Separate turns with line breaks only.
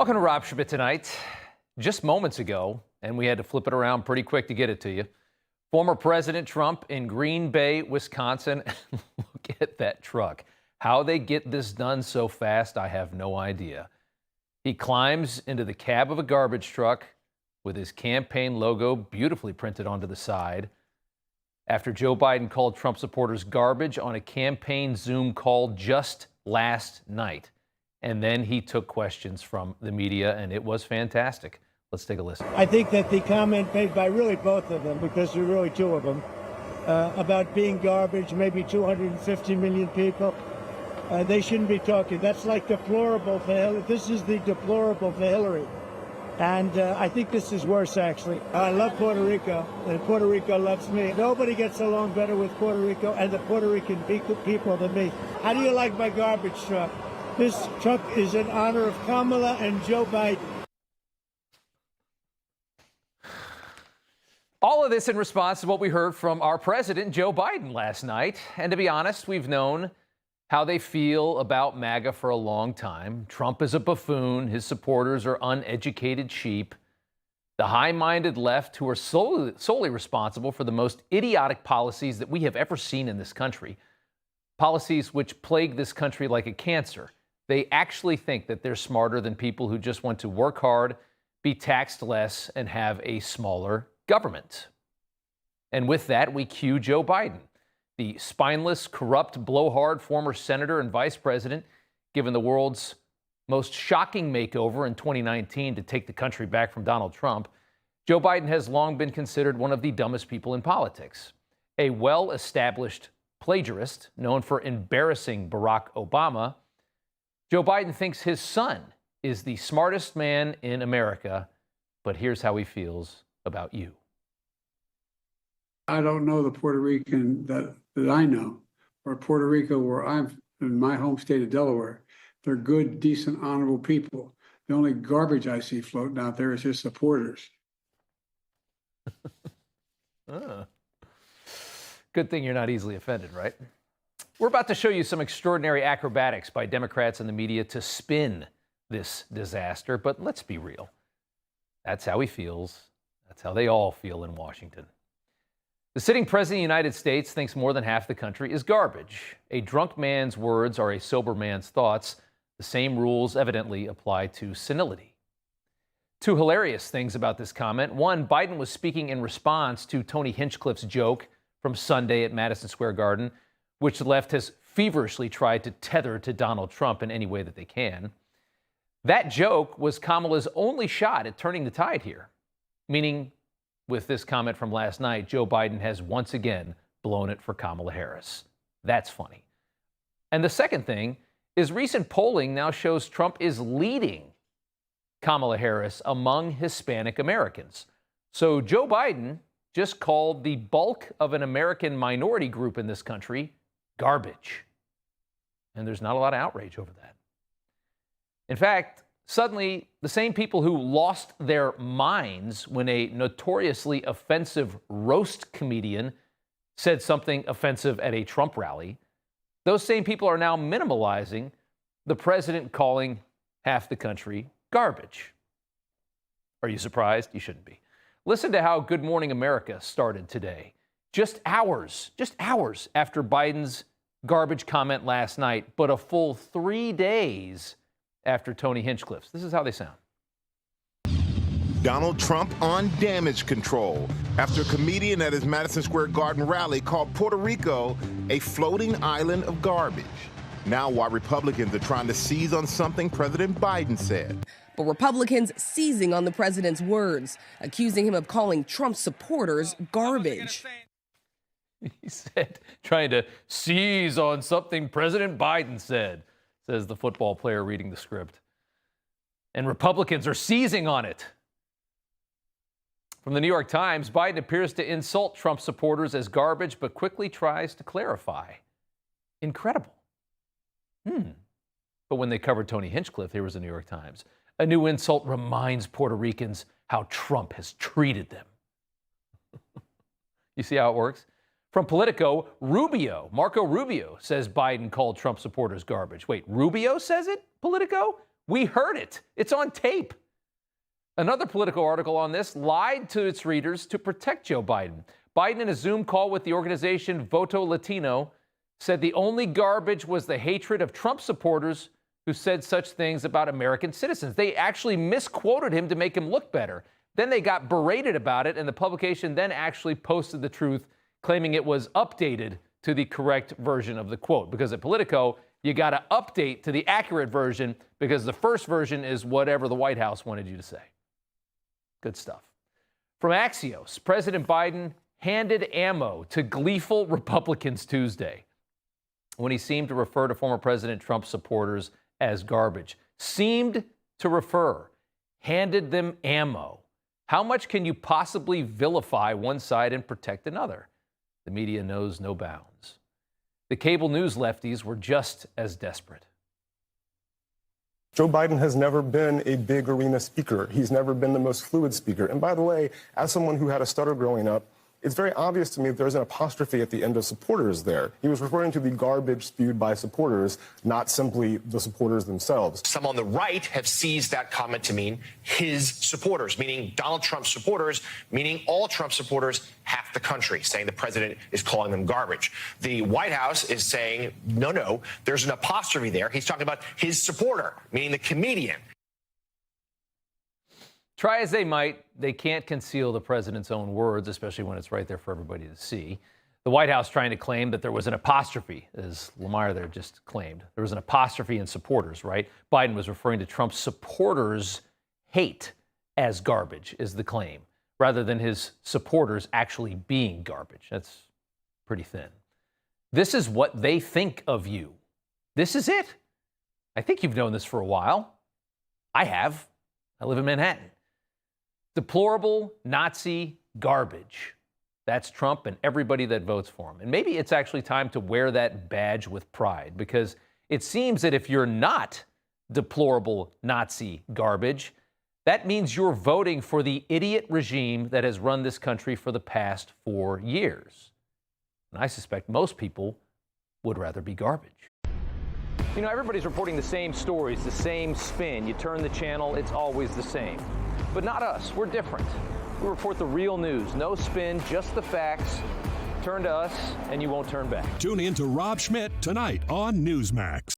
Welcome to Rob Schmitt Tonight. Just moments ago, and we had to flip it around pretty quick to get it to you, former President Trump in Green Bay, Wisconsin. Look at that truck. How they get this done so fast, I have no idea. He climbs into the cab of a garbage truck with his campaign logo beautifully printed onto the side. After Joe Biden called Trump supporters garbage on a campaign Zoom call just last night. And then he took questions from the media, and it was fantastic. Let's take a listen.
I think that the comment made by really both of them, because there are really two of them, about being garbage, maybe 250 million people, they shouldn't be talking. That's like deplorable for Hillary. This is the deplorable for Hillary. And I think this is worse, actually. I love Puerto Rico, and Puerto Rico loves me. Nobody gets along better with Puerto Rico and the Puerto Rican people than me. How do you like my garbage truck? This truck is in honor of Kamala and Joe Biden.
All of this in response to what we heard from our president, Joe Biden, last night. And to be honest, we've known how they feel about MAGA for a long time. Trump is a buffoon. His supporters are uneducated sheep. The high-minded left, who are solely responsible for the most idiotic policies that we have ever seen in this country, policies which plague this country like a cancer. They actually think that they're smarter than people who just want to work hard, be taxed less, and have a smaller government. And with that, we cue Joe Biden, the spineless, corrupt, blowhard former senator and vice president, given the world's most shocking makeover in 2019 to take the country back from Donald Trump. Joe Biden has long been considered one of the dumbest people in politics. A well-established plagiarist known for embarrassing Barack Obama, Joe Biden thinks his son is the smartest man in America, but here's how he feels about you.
I don't know the Puerto Rican that I know, or Puerto Rico where I'm in my home state of Delaware. They're good, decent, honorable people. The only garbage I see floating out there is his supporters.
Good thing you're not easily offended, right? We're about to show you some extraordinary acrobatics by Democrats and the media to spin this disaster, but let's be real. That's how he feels. That's how they all feel in Washington. The sitting president of the United States thinks more than half the country is garbage. A drunk man's words are a sober man's thoughts. The same rules evidently apply to senility. Two hilarious things about this comment. One, Biden was speaking in response to Tony Hinchcliffe's joke from Sunday at Madison Square Garden, which the left has feverishly tried to tether to Donald Trump in any way that they can. That joke was Kamala's only shot at turning the tide here, meaning with this comment from last night, Joe Biden has once again blown it for Kamala Harris. That's funny. And the second thing is recent polling now shows Trump is leading Kamala Harris among Hispanic Americans. So Joe Biden just called the bulk of an American minority group in this country garbage. And there's not a lot of outrage over that. In fact, suddenly, the same people who lost their minds when a notoriously offensive roast comedian said something offensive at a Trump rally, those same people are now minimalizing the president calling half the country garbage. Are you surprised? You shouldn't be. Listen to how Good Morning America started today. Just hours after Biden's garbage comment last night, but a full 3 days after Tony Hinchcliffe's. This is how they sound.
Donald Trump on damage control after a comedian at his Madison Square Garden rally called Puerto Rico a floating island of garbage. Now, why Republicans are trying to seize on something President Biden said.
But Republicans seizing on the president's words, accusing him of calling Trump supporters garbage.
He said, trying to seize on something President Biden said, says the football player reading the script. And Republicans are seizing on it. From the New York Times, Biden appears to insult Trump supporters as garbage, but quickly tries to clarify. Incredible. But when they covered Tony Hinchcliffe, here was the New York Times. A new insult reminds Puerto Ricans how Trump has treated them. You see how it works? From Politico, Marco Rubio says Biden called Trump supporters garbage. Wait, Rubio says it? Politico? We heard it. It's on tape. Another Politico article on this lied to its readers to protect Joe Biden. Biden, in a Zoom call with the organization Voto Latino, said the only garbage was the hatred of Trump supporters who said such things about American citizens. They actually misquoted him to make him look better. Then they got berated about it, and the publication then actually posted the truth, claiming it was updated to the correct version of the quote. Because at Politico, you got to update to the accurate version because the first version is whatever the White House wanted you to say. Good stuff. From Axios, President Biden handed ammo to gleeful Republicans Tuesday when he seemed to refer to former President Trump supporters as garbage. Seemed to refer, handed them ammo. How much can you possibly vilify one side and protect another? The media knows no bounds. The cable news lefties were just as desperate.
Joe Biden has never been a big arena speaker. He's never been the most fluid speaker. And by the way, as someone who had a stutter growing up, it's very obvious to me that there's an apostrophe at the end of supporters there. He was referring to the garbage spewed by supporters, not simply the supporters themselves.
Some on the right have seized that comment to mean his supporters, meaning Donald Trump's supporters, meaning all Trump supporters, half the country, saying the president is calling them garbage. The White House is saying, no, there's an apostrophe there. He's talking about his supporter, meaning the comedian.
Try as they might, they can't conceal the president's own words, especially when it's right there for everybody to see. The White House trying to claim that there was an apostrophe, as Lamar there just claimed. There was an apostrophe in supporters, right? Biden was referring to Trump's supporters' hate as garbage, is the claim, rather than his supporters actually being garbage. That's pretty thin. This is what they think of you. This is it. I think you've known this for a while. I have. I live in Manhattan. Deplorable Nazi garbage. That's Trump and everybody that votes for him. And maybe it's actually time to wear that badge with pride, because it seems that if you're not deplorable Nazi garbage, that means you're voting for the idiot regime that has run this country for the past 4 years. And I suspect most people would rather be garbage. You know, everybody's reporting the same stories, the same spin. You turn the channel, it's always the same. But not us. We're different. We report the real news. No spin, just the facts. Turn to us, and you won't turn back.
Tune in to Rob Schmitt Tonight on Newsmax.